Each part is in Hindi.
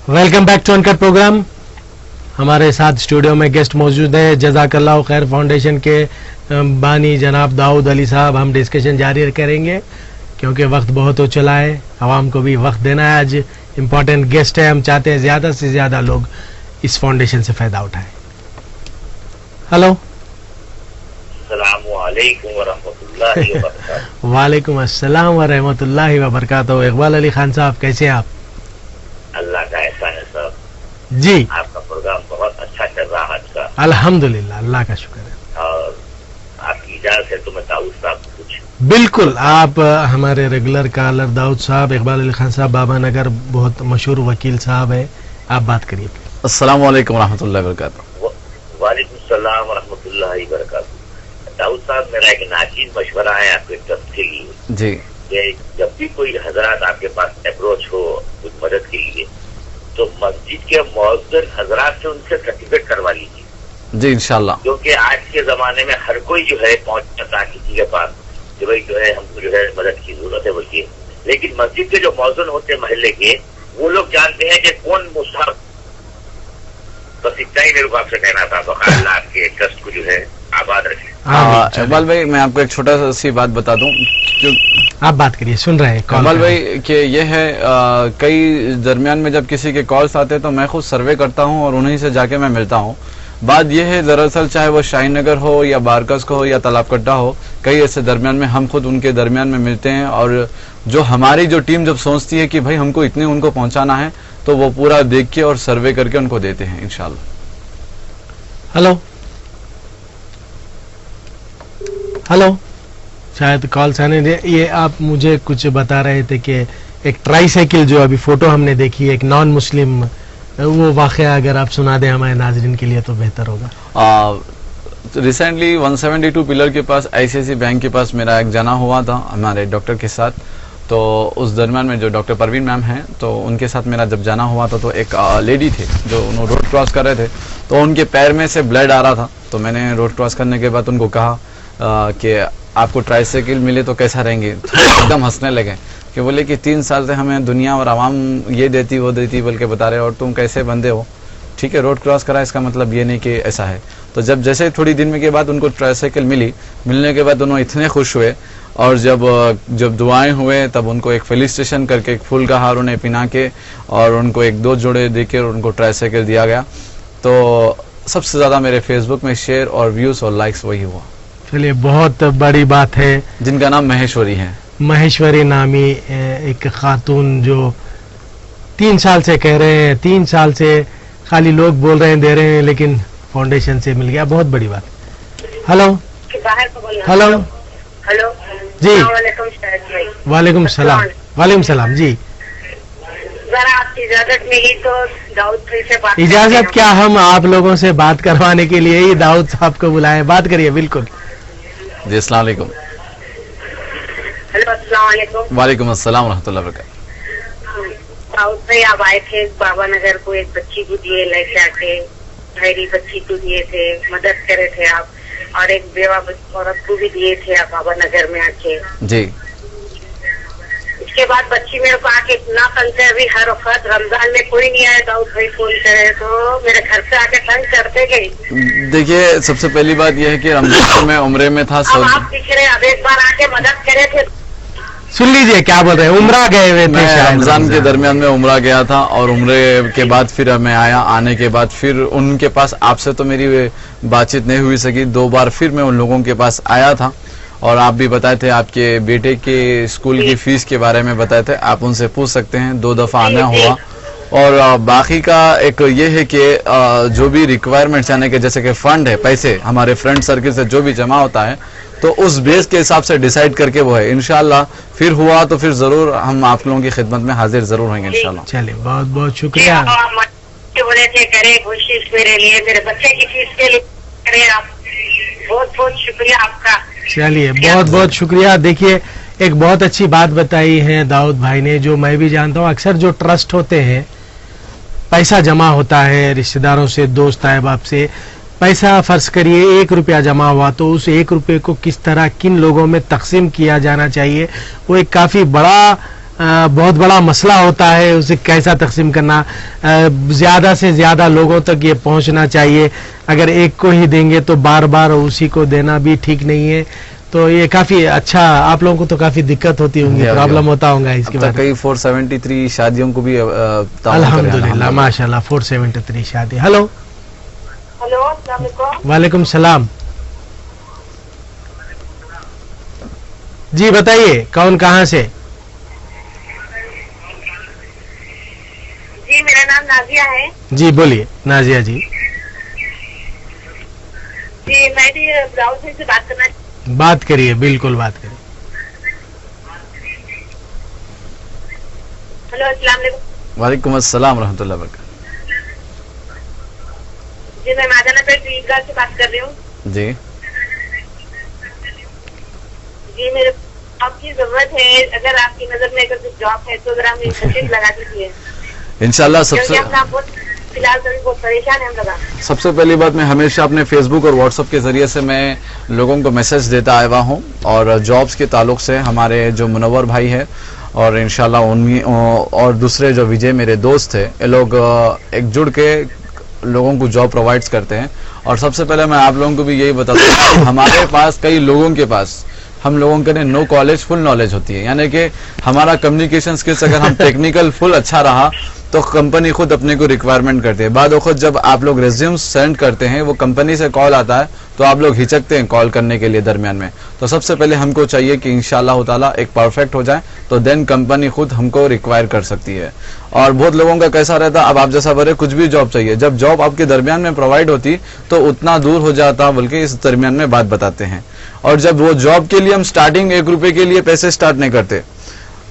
Welcome back to uncut programme. हमारे साथ स्टूडियो में गेस्ट मौजूद है जज़ाकल्लाह खैर फाउंडेशन के बानी जनाब दाऊद अली साहब। हम डिस्कशन जारी करेंगे क्योंकि वक्त बहुत हो चला है, आवाम को भी वक्त देना है। आज इम्पोर्टेंट गेस्ट है, हम चाहते हैं ज़्यादा से ज़्यादा लोग इस फाउंडेशन से फ़ायदा उठाएं। हेलो, वालेकुम अस्सलाम व रहमतुल्लाहि व बरकातहू। इकबाल अली खान साहब, कैसे हैं आप? अल्लाह का एहसान है साहब जी, आपका प्रोग्राम बहुत अच्छा चल रहा है आज का। अल्हम्दुलिल्लाह, अल्लाह का शुक्र है। और आपकी इजाजत है तो मैं दाऊद साहब कुछ बिल्कुल, आप हमारे रेगुलर कॉलर दाऊद साहब, इकबाल अली खान साहब बाबा नगर बहुत मशहूर वकील साहब है, आप बात करिए। अस्सलाम वालेकुम रहमतुल्लाहि व बरकातहू। वालेकुम सलाम व रहमतुल्लाहि व बरकातहू। दाऊद साहब, मेरा एक नाचीज मशवरा है आपके ट्रस्ट के लिए जी। कि जब भी कोई हजरात आपके पास अप्रोच हो कुछ मदद के लिए तो मस्जिद के मौजूद हजरात से उनसे सर्टिफिकेट करवा लीजिए जी इंशाल्लाह। क्योंकि आज के जमाने में हर कोई जो है पहुंचता है किसी के पास कि भाई जो है हमको जो है मदद की जरूरत है बोलिए, लेकिन मस्जिद के जो मौजूद होते हैं महल्ले के वो लोग जानते हैं कि कौन मुसाफ। बस इतना ही मेरे को आपसे कहना था। तो अल्लाह आपके ट्रस्ट को जो है आबाद रखे। इकबाल भाई, मैं आपको एक छोटा सी बात बता दूं, आप बात करिए, सुन रहे हैं इकबाल भाई कि ये है कई दरमियान में जब किसी के कॉल्स आते हैं तो मैं खुद सर्वे करता हूं और उन्हीं से जाके मैं मिलता हूं। बात यह है दरअसल चाहे वो शाहीन नगर हो या बारकस को हो या तालाब कट्टा हो, कई ऐसे दरमियान में हम खुद उनके दरमियान में मिलते हैं और जो हमारी जो टीम जब सोचती है कि भाई हमको इतने उनको पहुंचाना है तो वो पूरा देख के और सर्वे करके उनको देते हैं इंशाल्लाह। हेलो हेलो, शायद कॉल्स आने दे। ये आप मुझे कुछ बता रहे थे कि एक ट्राईसाइकिल जो अभी फोटो हमने देखी, एक नॉन मुस्लिम, वो वाकया अगर आप सुना दें हमारे नाजरीन के लिए तो बेहतर होगा। रिसेंटली 172 पिलर के पास ICICI बैंक के पास मेरा एक जाना हुआ था हमारे डॉक्टर के साथ। तो उस दरमियान में जो डॉक्टर परवीन मैम हैं तो उनके साथ मेरा जब जाना हुआ था तो एक लेडी थे जो उन्होंने रोड क्रॉस कर रहे थे तो उनके पैर में से ब्लड आ रहा था। तो मैंने रोड क्रॉस करने के बाद उनको कहा कि आपको ट्राईसाइकिल मिले तो कैसा रहेंगे। तो एकदम हंसने लगे कि बोले कि 3 साल से हमें दुनिया और आवाम ये देती वो देती बोल के बता रहे और तुम कैसे बंदे हो। ठीक है, रोड क्रॉस करा, इसका मतलब ये नहीं कि ऐसा है। तो जब जैसे थोड़ी दिन में के बाद उनको ट्राईसाइकिल मिलने के बाद उन्होंने इतने खुश हुए और जब दुआएं हुए तब उनको एक फेलिसिटेशन करके एक फूल का हार उन्हें पिना के और उनको 1-2 जोड़े देके और उनको ट्राईसाइकिल दिया गया। तो सबसे ज़्यादा मेरे फेसबुक में शेयर और व्यूज़ और लाइक्स वही हुआ। चलिए, बहुत बड़ी बात है। जिनका नाम महेश्वरी है, महेश्वरी नामी एक खातून जो 3 साल से कह रहे हैं, 3 साल से खाली लोग बोल रहे हैं दे रहे हैं लेकिन फाउंडेशन से मिल गया, बहुत बड़ी बात। हेलो हेलो हेलो जी, वालेकुम सलाम। वालेकुम सलाम जी। जरा आपकी इजाजत मिली तो दाऊद भाई से बात। इजाजत क्या, हम आप लोगों से बात करवाने के लिए ही दाऊद साहब को बुलाए, बात करिए। बिल्कुल जी। अस्सलाम वालेकुम। हेलो, अस्सलाम वालेकुम। वालेकुम अस्सलाम रहमतुल्लाहि व बरकातहू। दाऊद भाई, आप आए थे बाबा नगर को, एक बच्ची को दिए लेके आके, मेरी बच्ची को दिए थे, मदद करे थे आप, और एक बेवा औरत को भी दिए थे आप बाबा नगर में आके जी। इसके बाद बच्ची मेरे को आके इतना तंग कर रही, हर वक्त रमजान में कोई नहीं आया, दाऊद भाई फोन करे तो मेरे घर से आके तंग करते गई। देखिए, सबसे पहली बात यह है कि रमजान में उम्रे में था। अब आप दिख रहे, अब एक बार आके मदद करे थे। सुन लीजिए क्या बोल रहे हैं, उम्रा गए हुए थे। मैं रमजान के दरमियान में उम्रा गया था और उम्रे के बाद फिर मैं आया। आने के बाद फिर उनके पास आपसे तो मेरी बातचीत नहीं हुई सकी। 2 बार फिर मैं उन लोगों के पास आया था और आप भी बताए थे आपके बेटे के स्कूल की फीस के बारे में बताए थे, आप उनसे पूछ सकते हैं। 2 दफा आना हुआ और बाकी का एक ये है कि जो भी रिक्वायरमेंट्स यानी कि जैसे कि फंड है, पैसे हमारे फ्रेंड सर्किल से जो भी जमा होता है तो उस बेस के हिसाब से डिसाइड करके वो है। इंशाल्लाह फिर हुआ तो फिर जरूर हम आप लोगों की खिदमत में हाजिर जरूर होंगे इंशाल्लाह। चलिए, बहुत बहुत शुक्रिया। बोले थे करे कोशिश मेरे लिए, मेरे बच्चे की फीस के लिए करे आप, बहुत बहुत शुक्रिया आपका। चलिए, बहुत बहुत शुक्रिया। देखिए, एक बहुत अच्छी बात बताई है दाऊद भाई ने, जो मैं भी जानता हूँ। अक्सर जो ट्रस्ट होते हैं, पैसा जमा होता है रिश्तेदारों से, दोस्त अहबाब से, पैसा फर्ज करिए 1 रुपया जमा हुआ तो उस 1 रुपये को किस तरह किन लोगों में तकसीम किया जाना चाहिए, वो एक काफी बड़ा बहुत बड़ा मसला होता है, उसे कैसा तकसीम करना, ज्यादा से ज्यादा लोगों तक ये पहुंचना चाहिए। अगर एक को ही देंगे तो बार बार उसी को देना भी ठीक नहीं है। तो ये काफी अच्छा, आप लोगों को तो काफी दिक्कत होती होंगी, प्रॉब्लम होता होगा इसके बाद। कई 473 शादियों को भी अल्हम्दुलिल्लाह माशाल्लाह 473 शादी। हेलो हेलो, अस्सलाम वालेकुम। वालेकुम सलाम जी, बताइए कौन कहाँ से? जी मेरा नाम नाजिया है। जी बोलिए नाजिया जी। जी मैं भी ब्राउन से बात करना। बात करिए, बिल्कुल बात करिए। हेलो, अस्सलाम वालेकुम। वालेकुम अस्सलाम रहमतुल्लाह वबरकातुहू। जी मैं मादानापेट ईदगाह से बात कर रही हूँ। जी जी मेरे आपकी जरूरत है, अगर आपकी नजर में अगर कुछ जॉब है तो जरा हमें तशरीफ लगा दीजिए, इंशाल्लाह। क्योंकि हम ना बहुत फिलहाल तो बहुत परेशान है हम लगा। सबसे पहली बात, मैं हमेशा अपने फेसबुक और व्हाट्सएप के जरिए से मैं लोगों को मैसेज देता आया हूँ, और जॉब्स के ताल्लुक से हमारे जो मुनव्वर भाई है और इंशाल्लाह उनकी और दूसरे जो विजय मेरे दोस्त थे, ये लोग एकजुट के लोगों को जॉब प्रोवाइड्स करते हैं। और सबसे पहले मैं आप लोगों को भी यही बताता हूँ, हमारे पास कई लोगों के पास हम लोगों के लिए नो कॉलेज फुल नॉलेज होती है, यानी कि हमारा कम्युनिकेशन स्किल्स अगर हम टेक्निकल फुल अच्छा रहा तो कंपनी खुद अपने को रिक्वायरमेंट करती है। बाद वक्त जब आप लोग रेज्यूम सेंड करते हैं, वो कंपनी से कॉल आता है तो आप लोग हिचकते हैं कॉल करने के लिए दरमियान में। तो सबसे पहले हमको चाहिए कि इंशाल्लाह ताला एक परफेक्ट हो जाए, तो देन कंपनी खुद हमको रिक्वायर कर सकती है। और बहुत लोगों का कैसा रहता, अब आप जैसा बोले कुछ भी जॉब चाहिए, जब जॉब आपके दरमियान में प्रोवाइड होती तो उतना दूर हो जाता, बल्कि इस दरमियान में बात बताते हैं। और जब वो जॉब के लिए हम स्टार्टिंग 1 रुपए के लिए पैसे स्टार्ट नहीं करते,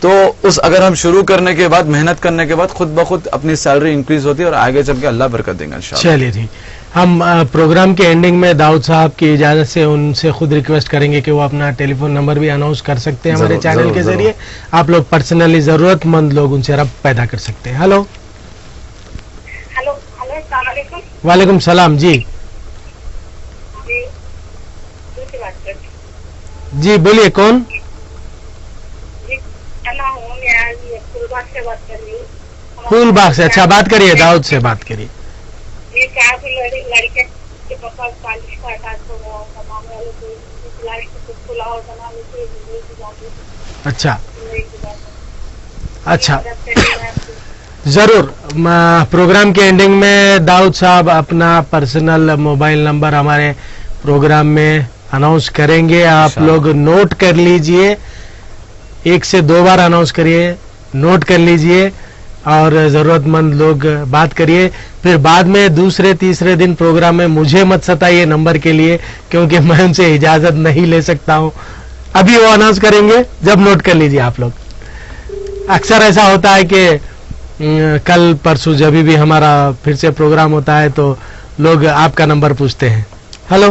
तो उस अगर हम शुरू करने के बाद मेहनत करने के बाद खुद ब खुद अपनी सैलरी इंक्रीज होती है, और आगे चल के अल्लाह बरकत देंगे इंशाल्लाह। चलिए जी, हम प्रोग्राम के एंडिंग में दाऊद साहब की इजाजत से उनसे खुद रिक्वेस्ट करेंगे कि वो अपना टेलीफोन नंबर भी अनाउंस कर सकते हैं हमारे चैनल के जरिए। आप लोग पर्सनली जरूरतमंद लोग उनसे रब्त पैदा कर सकते हैं। हेलो हेलो हेलो, अस्सलाम वालेकुम। वालेकुम सलाम जी। जी दूसरी बात कर। जी बोलिए कौन? जी मैं हूँ, मैं फूलबाग से बात कर रही हूँ। फूलबाग से। अच्छा बात करिए, दाऊद से बात करिए। ये क्या लड़के के पापा कॉलेज का था तो वो कमाने वाले को सिलाई से खुला बना लेते। अच्छा अच्छा, जरूर। प्रोग्राम के एंडिंग में दाऊद साहब अपना पर्सनल मोबाइल नंबर हमारे प्रोग्राम में अनाउंस करेंगे, आप लोग नोट कर लीजिए। 1 से 2 बार अनाउंस करिए, नोट कर लीजिए और जरूरतमंद लोग बात करिए। फिर बाद में दूसरे तीसरे दिन प्रोग्राम में मुझे मत सताइए नंबर के लिए, क्योंकि मैं उनसे इजाजत नहीं ले सकता हूं। अभी वो अनाउंस करेंगे, जब नोट कर लीजिए आप लोग। अक्सर ऐसा होता है कि कल परसों जब भी हमारा फिर से प्रोग्राम होता है तो लोग आपका नंबर पूछते हैं। हेलो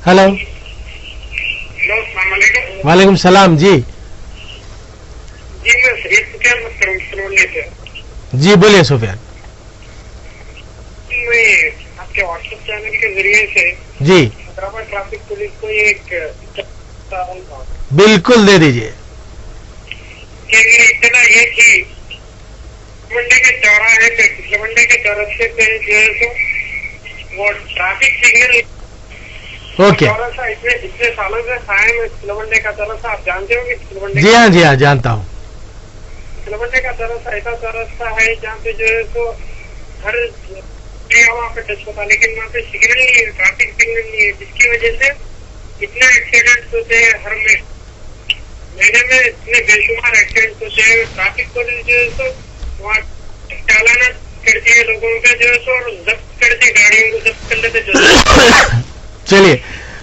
हेलो, वालेकुम सलाम जी। जी मैं सुफियान बात कर रहा हूँ सरोले से। जी बोलिए सुफियान। मैं आपके व्हाट्सएप चैनल के जरिए से जी हैदराबाद ट्रैफिक पुलिस को एक बिल्कुल दे दीजिए। मेरी इतना ये कि मंडे के चौराहे पे, पिछले मंडे के चौराहे पे जो है सो वो ट्रैफिक सिग्नल ओके। चौरासा इतने सालों से कायम है। सिलवंडे का चौरासा आप जानते हो कि सिलवंडे जी हाँ जानता हूँ। सिलवंडे का चौरासा ऐसा चौरासा है जहाँ पे जो है सो हर वहाँ पे टच होता है, लेकिन वहाँ पे सिग्नल नहीं है, ट्रैफिक सिग्नल नहीं है, जिसकी वजह से इतने एक्सीडेंट्स होते हैं। हर महीने में इतने बेशुमार एक्सीडेंट्स होते हैं। ट्रैफिक पुलिस जो है सो वहाँ चालाना करती है लोगों का जो है सो, और जब्त करती है गाड़ियों को, जब्त कर लेते जो। चलिए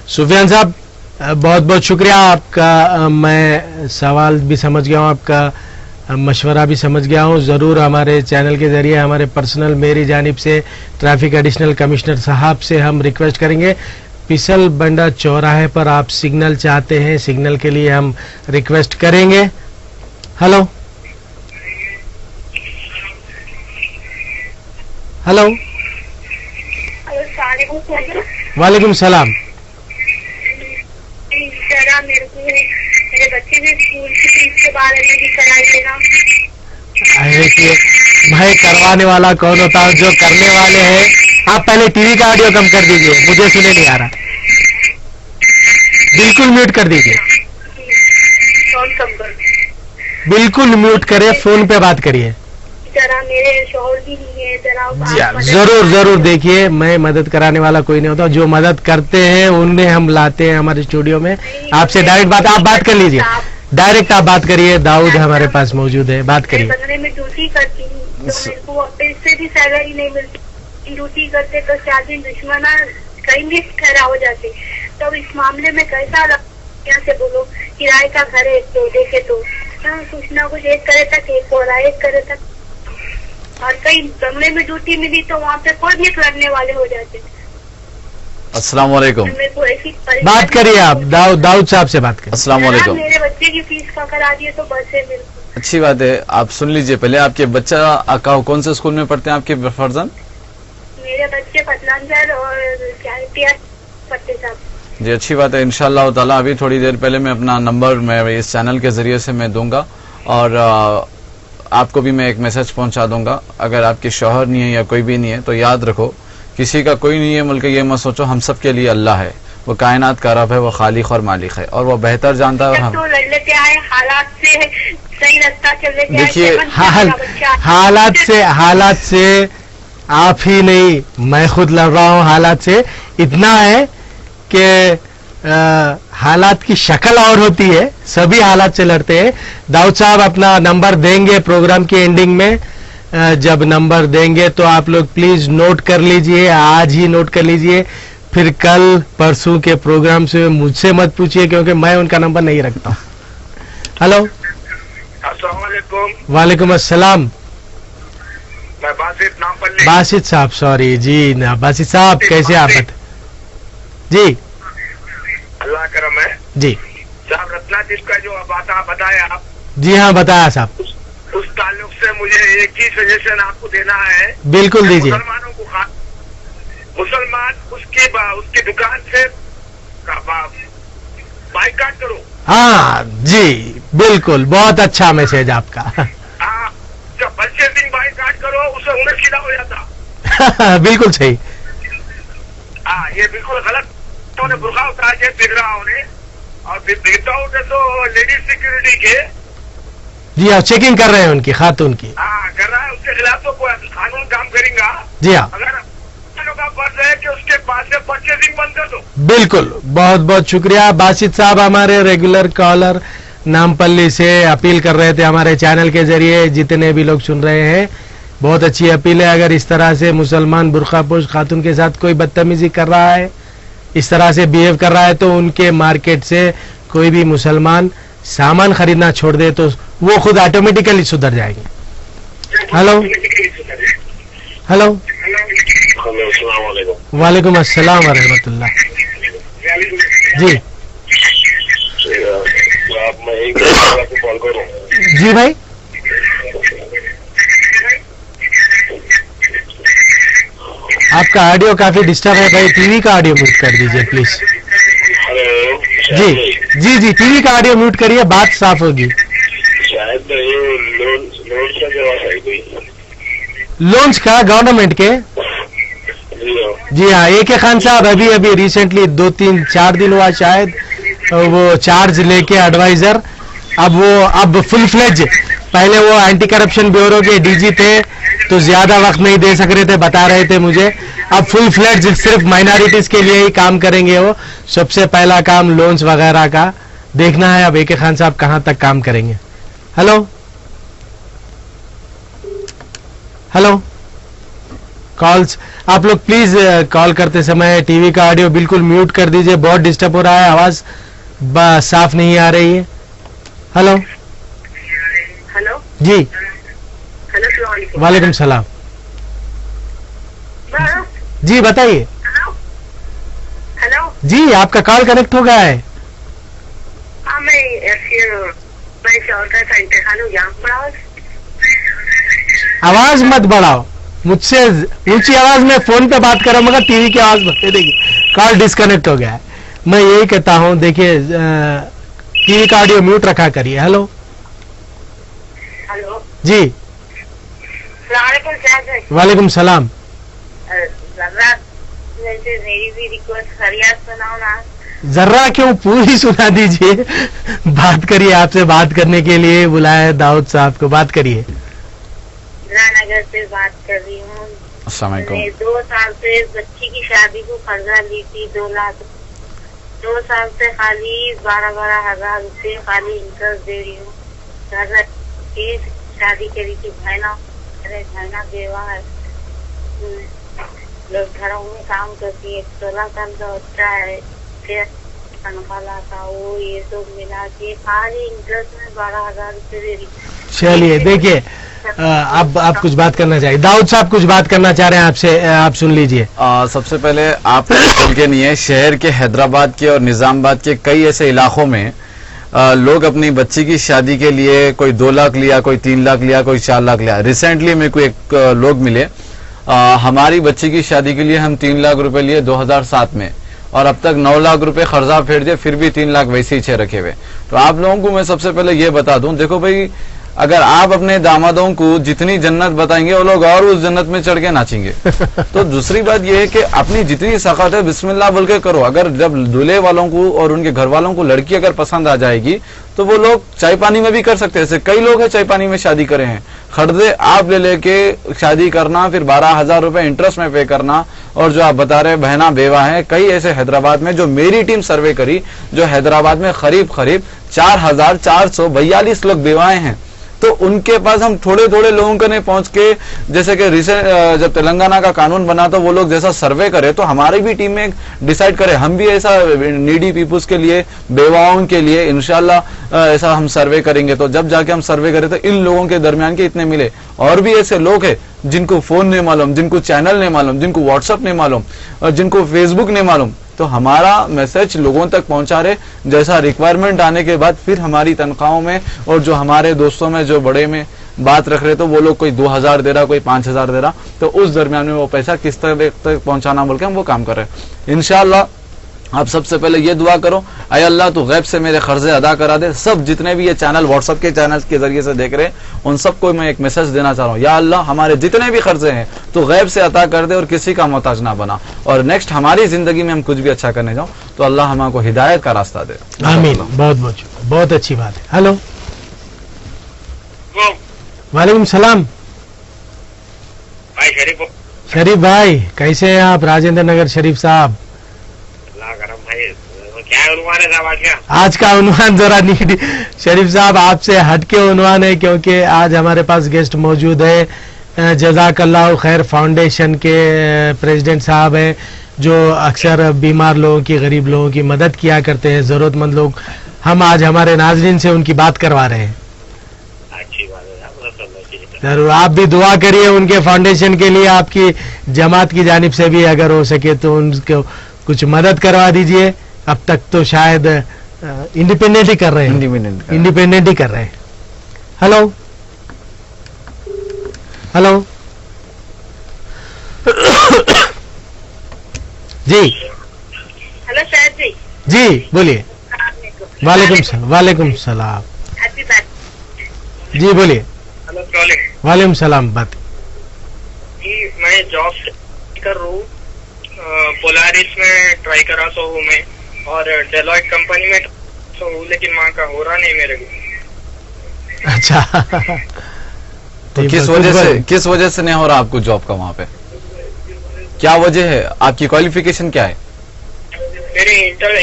सुफियान साहब, बहुत बहुत शुक्रिया आपका। मैं सवाल भी समझ गया हूँ, आपका मशवरा भी समझ गया हूँ। ज़रूर हमारे चैनल के ज़रिए हमारे पर्सनल मेरी जानिब से ट्रैफिक एडिशनल कमिश्नर साहब से हम रिक्वेस्ट करेंगे, पिसल बंडा चौराहे पर आप सिग्नल चाहते हैं, सिग्नल के लिए हम रिक्वेस्ट करेंगे। हेलो हेलो, हेलो वालेकुम सलाम। जरा मेरे को मेरे बच्चे भी स्कूल की फीस के बारे में भी कराइएगा। देखिए भाई, करवाने वाला कौन होता है, जो करने वाले हैं। आप पहले टीवी का ऑडियो कम कर दीजिए, मुझे सुने नहीं आ रहा, बिल्कुल म्यूट कर दीजिए, कौन कम कर? बिल्कुल म्यूट करिए, फोन पे बात करिए। जरा मेरे शोहर भी नहीं है, जरा आप जी हाँ, मदद जरूर करिए। जरूर। देखिए, मैं मदद कराने वाला कोई नहीं होता, जो मदद करते हैं उन्हें हम लाते हैं हमारे स्टूडियो में। आपसे डायरेक्ट बात, आप बात कर लीजिए, डायरेक्ट आप बात करिए। दाऊद हमारे पास मौजूद है, बात मैं करिए। बंगले में ड्यूटी करती हूँ, तो मेरे को पैसे भी सैलरी नहीं मिलती। ड्यूटी करते तो 4 दिन दुश्मना कहीं भी ठहरा हो जाते। तब इस मामले में कैसा यहाँ से बोलो, किराए का घर है तो देखे तो कुछ ना कुछ एक करे तक एक हो रहा है, एक करे तक। और कहीं बंगले में ड्यूटी मिली तो वहाँ पे कोई भी करने वाले हो जाते। अस्सलाम वालेकुम। मेरे को ऐसी बात करिए आप, दाऊद साहब से बात करिए। अस्सलाम वालेकुम। मेरे बच्चे की फीस का करा दिए तो बस है मेरे को। अच्छी बात है, आप सुन लीजिए पहले। आपके बच्चा कौन से स्कूल में पढ़ते हैं आपके फर्जन? मेरे बच्चे फतलांजर और क्या पत्ते साहब। जी, अच्छी बात है। इंशाअल्लाह ताला अभी थोड़ी देर पहले मैं अपना नंबर मैं इस चैनल के जरिए से मैं दूंगा, और आपको भी मैं एक मैसेज पहुंचा दूंगा। अगर आपके शौहर नहीं है या कोई भी नहीं है तो याद रखो, किसी का कोई नहीं है मुल्क, ये मत सोचो, हम सब के लिए अल्लाह है, वो कायनात का रब है, वो खालिक और मालिक है, और वो बेहतर जानता है। और हम तो लड़ लेते आए, हालात से सही रास्ता चल लेते आए। देखिए, हालात से आप ही नहीं, मैं खुद लड़ रहा हूँ हालात से। इतना है कि हालात की शक्ल और होती है, सभी हालात से लड़ते हैं। दाऊद साहब अपना नंबर देंगे प्रोग्राम की एंडिंग में। जब नंबर देंगे तो आप लोग प्लीज नोट कर लीजिए, आज ही नोट कर लीजिए, फिर कल परसों के प्रोग्राम से मुझसे मत पूछिए, क्योंकि मैं उनका नंबर नहीं रखता। हेलो, अस्सलाम वालेकुम। वालेकुम अस्सलाम। मैं बासित नामपल्ली। बासित साहब, सॉरी जी ना, बासित साहब कैसे आप? जी अल्लाह करम है जी साहब। रत्नादीप का जो बात आप बताया आप, जी हाँ, बताया साहब, उस ताल्लुक से मुझे एक ही सजेशन आपको देना है। बिल्कुल दीजिए। मुसलमानों को मुसलमान उसकी दुकान से बाइकाट करो। हाँ जी, बिल्कुल, बहुत अच्छा मैसेज आपका। हाँ, जब परचेजिंग बाइकाट करो उसे उन्हें सीधा हो जाता। बिल्कुल सही। हाँ, ये बिल्कुल गलत। उन्होंने बुर्खा उतार के बिगड़ाओं ने, और विदाउट तो लेडीज सिक्योरिटी के जी हाँ, चेकिंग कर रहे हैं उनकी, खातून की। हाँ कर रहा है, उसके खिलाफ तो कोई कानून काम करेगा। जी हाँ, अगर का फर्ज है कि उसके पास से परचेजिंग बंद कर दो। बिल्कुल, बहुत बहुत शुक्रिया। बासित साहब हमारे रेगुलर कॉलर नामपल्ली से अपील कर रहे थे हमारे चैनल के जरिए, जितने भी लोग सुन रहे हैं, बहुत अच्छी अपील है। अगर इस तरह से मुसलमान बुर्खापोश खातून के साथ कोई बदतमीजी कर रहा है, इस तरह से बिहेव कर रहा है, तो उनके मार्केट से कोई भी मुसलमान सामान खरीदना छोड़ दे तो वो खुद ऑटोमेटिकली सुधर जाएंगे। हेलो हेलो, वालेकुम अस्सलाम व रहमतुल्लाह। जी कॉल करो। जी भाई, आपका ऑडियो काफी डिस्टर्ब है भाई, टीवी का ऑडियो म्यूट कर दीजिए please. Hello ji ji ji, TV का ऑडियो म्यूट करिए, बात साफ होगी। शायद ये लोन का जवाब है कोई लोन्स का गवर्नमेंट के। जी हाँ, ए के खान साहब अभी अभी रिसेंटली 2-3-4 दिन हुआ शायद, वो चार्ज लेके एडवाइजर, अब फुल फ्लेज, पहले वो एंटी करप्शन ब्यूरो के डीजी थे तो ज्यादा वक्त नहीं दे सक रहे थे, बता रहे थे मुझे, अब फुल फ्लेज सिर्फ माइनॉरिटीज के लिए ही काम करेंगे। वो सबसे पहला काम लोन्स वगैरह का देखना है, अब ए के खान साहब कहां तक काम करेंगे। हेलो हेलो, कॉल्स आप लोग प्लीज कॉल करते समय टीवी का ऑडियो बिल्कुल म्यूट कर दीजिए, बहुत डिस्टर्ब हो रहा है, आवाज साफ नहीं आ रही है। हेलो हेलो जी, हेलो, वालेकुम सलाम। जी बताइए। हेलो, जी आपका कॉल कनेक्ट हो गया है। हाँ मैं शौहर का इंतकाल हो गया। आवाज मत बढ़ाओ, मुझसे ऊंची आवाज में फोन पे बात करो, मगर टीवी की आवाज बढ़ते देखिए, कॉल डिस्कनेक्ट हो गया है। मैं यही कहता हूं, देखिए टीवी का ऑडियो म्यूट रखा करिए। हेलो हेलो, जी, सलामुअलैकुम साहब। वालेकुम सलाम। जरा वैसे मेरी भी रिक्वेस्ट फरियाद सुनाओ ना। जर्रा क्यों, पूरी सुना दीजिए। बात करिए, आपसे बात करने के लिए बुलाया है दाऊद साहब को, बात करिए। रानगर से बात कर रही हूँ। अस्सलाम वालेकुम। मैंने 2 साल से बच्ची की शादी को कर्जा ली थी 2 लाख। 2 साल से खाली 12-12 हजार रुपये खाली इंटरेस्ट दे रही हूँ। कर्जा की शादी करी थी बहना, अरे बहना बेवा है, लोग घरों में काम करती है, 16 साल का बच्चा है, फिर तनख्वाह लाता वो ये सब मिला के खाली इंटरेस्ट में 12 हजार रुपये दे रही। चलिए देखिए, आप कुछ बात करना चाहिए। दाऊद साहब कुछ बात करना चाह रहे हैं आपसे, आप सुन लीजिए। सबसे पहले आप के नहीं, शहर के हैदराबाद के और निजामाबाद के कई ऐसे इलाकों में लोग अपनी बच्ची की शादी के लिए कोई 2 लाख लिया, कोई 3 लाख लिया, कोई 4 लाख लिया। रिसेंटली मेरे को एक लोग मिले, हमारी बच्ची की शादी के लिए हम 3 लाख रुपए लिए 2007 में, और अब तक 9 लाख रुपए खर्चा फेर दिए, फिर भी 3 लाख वैसे ही छे रखे हुए। तो आप लोगों को मैं सबसे पहले ये बता दूं, देखो भाई, अगर आप अपने दामादों को जितनी जन्नत बताएंगे वो लोग और उस जन्नत में चढ़ के नाचेंगे। तो दूसरी बात यह है कि अपनी जितनी सखात है बिस्मिल्लाह बोल के करो। अगर जब दूल्हे वालों को और उनके घर वालों को लड़की अगर पसंद आ जाएगी तो वो लोग चाय पानी में भी कर सकते हैं। ऐसे कई लोग हैं चाय पानी में शादी करे हैं। खर्चे आप ले लेके शादी करना, फिर 12,000 रुपए इंटरेस्ट में पे करना, और जो आप बता रहे बहना बेवा है, कई ऐसे हैदराबाद में जो मेरी टीम सर्वे करी, जो हैदराबाद में करीब 4,442 लोग बेवाएं हैं। तो उनके पास हम थोड़े थोड़े लोगों के नहीं पहुंच के, जैसे कि रिसेंट जब तेलंगाना का कानून बना तो वो लोग जैसा सर्वे करे, तो हमारी भी टीम में डिसाइड करे हम भी ऐसा नीडी पीपुल्स के लिए, बेवाओं के लिए इंशाल्लाह ऐसा हम सर्वे करेंगे। तो जब जाके हम सर्वे करें तो इन लोगों के दरमियान के इतने मिले। और भी ऐसे लोग हैं जिनको फोन नहीं मालूम, जिनको चैनल नहीं मालूम, जिनको व्हाट्सएप नहीं मालूम, और जिनको फेसबुक नहीं मालूम। तो हमारा मैसेज लोगों तक पहुंचा रहे, जैसा रिक्वायरमेंट आने के बाद फिर हमारी तनख्वाहों में और जो हमारे दोस्तों में जो बड़े में बात रख रहे, तो वो लोग कोई 2,000 दे रहा, कोई 5,000 दे रहा, तो उस दरमियान में वो पैसा किस तरह तक पहुंचाना बोल के हम वो काम कर रहे हैं। इंशाअल्लाह आप सबसे पहले ये दुआ करो, अय अल्लाह तू गैब से मेरे खर्चे अदा करा दे। सब जितने भी ये चैनल व्हाट्सएप के चैनल के जरिए से देख रहे हैं उन सबको मैं एक मैसेज देना चाह रहा हूँ, या अल्लाह हमारे जितने भी खर्चे हैं तो गैब से अदा कर दे और किसी का मोहताज ना बना, और नेक्स्ट हमारी जिंदगी में हम कुछ भी अच्छा करने जाओ तो अल्लाह हमको हिदायत का रास्ता दे। आमीन। बहुत अच्छी बात है। हेलो, वालेकुम सलाम। भाई शरीफ शरीफ भाई कैसे हैं आप? राजेंद्र नगर शरीफ साहब। भाई क्या उन्वान है साहब आज का उन्वान जरा नीड शरीफ साहब आपसे हटके उन्वान है, क्योंकि आज हमारे पास गेस्ट मौजूद है, जज़ाकल्लाह खैर फाउंडेशन के प्रेसिडेंट साहब हैं, जो अक्सर बीमार लोगों की, गरीब लोगों की मदद किया करते हैं, जरूरतमंद लोग। हम आज हमारे नाज़रीन से उनकी बात करवा रहे हैं। अच्छी बात है। जरूर आप भी दुआ करिए उनके फाउंडेशन के लिए, आपकी जमात की जानिब से भी अगर हो सके तो उनको कुछ मदद करवा दीजिए। अब तक तो शायद इंडिपेंडेंट ही कर रहे हैं, इंडिपेंडेंट ही कर रहे हैं। हेलो हेलो जी हेलो सर जी बोलिए। वालेकुम सलाम। जी बोलिए। हेलो सलाम। वालेकुम सलाम। बात जी मैं जॉब कर रहा हूँ, पोलारिस में ट्राई करा तो हूँ मैं, और डेलॉयट कंपनी में तो हूँ, लेकिन वहाँ का हो रहा नहीं मेरे को। अच्छा तो किस वजह से नहीं हो रहा आपको जॉब का वहाँ पे? क्या वजह है? आपकी क्वालिफिकेशन क्या है? मेरी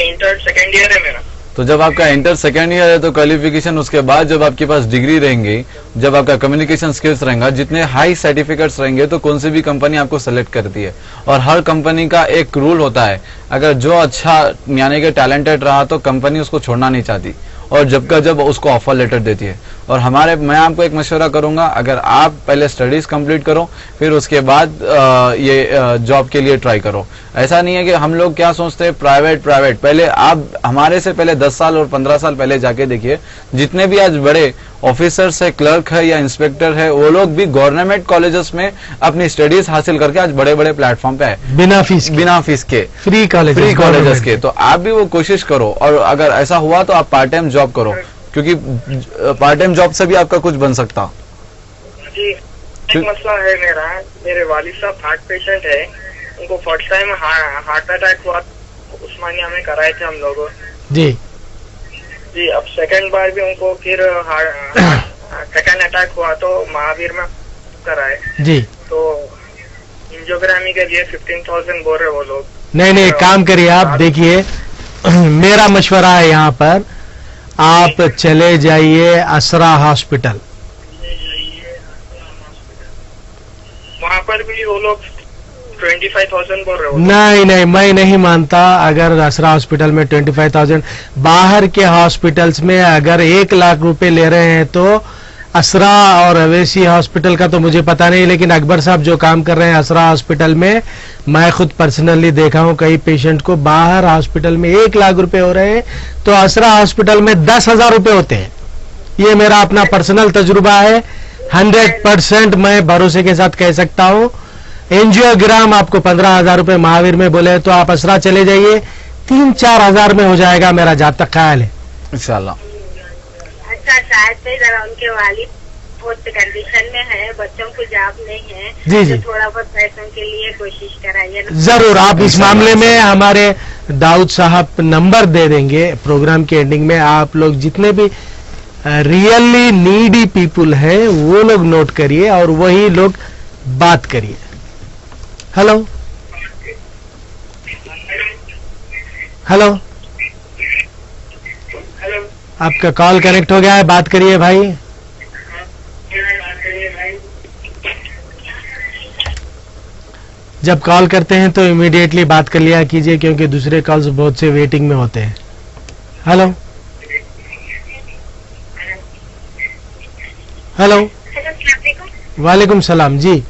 इंटर सेकेंड ईयर है मेरा। तो जब आपका इंटर सेकेंड ईयर है तो क्वालिफिकेशन, उसके बाद जब आपके पास डिग्री रहेंगी, जब आपका कम्युनिकेशन स्किल्स रहेगा, जितने हाई सर्टिफिकेट्स रहेंगे, तो कौन सी भी कंपनी आपको सेलेक्ट करती है। और हर कंपनी का एक रूल होता है, अगर जो अच्छा यानी कि टैलेंटेड रहा तो कंपनी उसको छोड़ना नहीं चाहती, और जब उसको ऑफर लेटर देती है। और मैं आपको एक मशवरा करूंगा, अगर आप पहले स्टडीज कंप्लीट करो, फिर उसके बाद ये जॉब के लिए ट्राई करो। ऐसा नहीं है कि हम लोग क्या सोचते हैं प्राइवेट, पहले आप हमारे से पहले 10 साल और 15 साल पहले जाके देखिए, जितने भी आज बड़े ऑफिसर्स है, क्लर्क है या इंस्पेक्टर है, वो लोग भी गवर्नमेंट कॉलेजेस में अपनी स्टडीज हासिल करके आज बड़े बड़े प्लेटफॉर्म पे आए, बिना फीस के फ्री कॉलेजेस के। तो आप भी वो कोशिश करो, और अगर ऐसा हुआ तो आप पार्ट टाइम जॉब करो, क्योंकि पार्ट टाइम जॉब से भी आपका कुछ बन सकता। जी, एक मसला है मेरा, मेरे वालिद साहब हार्ट पेशेंट है, उनको फर्स्ट टाइम हार्ट अटैक हुआ, उस्मानिया में कराए थे हम लोग जी। जी। अब सेकंड बार भी उनको फिर सेकंड अटैक हुआ तो महावीर में कराए जी। तो एंजियोग्रामी के लिए 15,000 बोल रहे वो लोग। नहीं, एक काम करिए आप, देखिए मेरा मशवरा है यहाँ पर, आप चले जाइए असरा हॉस्पिटल, वहाँ पर भी वो लोग 25,000 बोल रहे हो। नहीं, मैं नहीं मानता। अगर असरा हॉस्पिटल में 25,000, बाहर के हॉस्पिटल्स में अगर 1 लाख रुपए ले रहे हैं तो असरा और अवेसी हॉस्पिटल का तो मुझे पता नहीं, लेकिन अकबर साहब जो काम कर रहे हैं असरा हॉस्पिटल में, मैं खुद पर्सनली देखा हूं कई पेशेंट को बाहर हॉस्पिटल में 1 लाख रुपए हो रहे हैं, तो असरा हॉस्पिटल में 10,000 रुपए होते हैं। ये मेरा अपना पर्सनल तजुर्बा है, 100% मैं भरोसे के साथ कह सकता हूं। एंजियोग्राम आपको 15,000 रुपए महावीर में बोले तो आप असरा चले जाइए, 3-4 हजार में हो जाएगा, मेरा जहां तक ख्याल है इंशाल्लाह। अच्छा, शायद से जरा उनके वालिद बहुत कंडीशन में है, बच्चों को जॉब नहीं है, जी जी, तो थोड़ा बहुत पैसों के लिए कोशिश कराइए। जरूर आप इस मामले में हमारे दाऊद साहब नंबर दे देंगे प्रोग्राम के एंडिंग में। आप लोग जितने भी रियली नीडी पीपुल है वो लोग नोट करिए और वही लोग बात करिए। हेलो हेलो, आपका कॉल कनेक्ट हो गया है, बात करिए भाई। जब कॉल करते हैं तो इमीडिएटली बात कर लिया कीजिए, क्योंकि दूसरे कॉल्स बहुत से वेटिंग में होते हैं। हेलो हेलो, वालेकुम सलाम जी,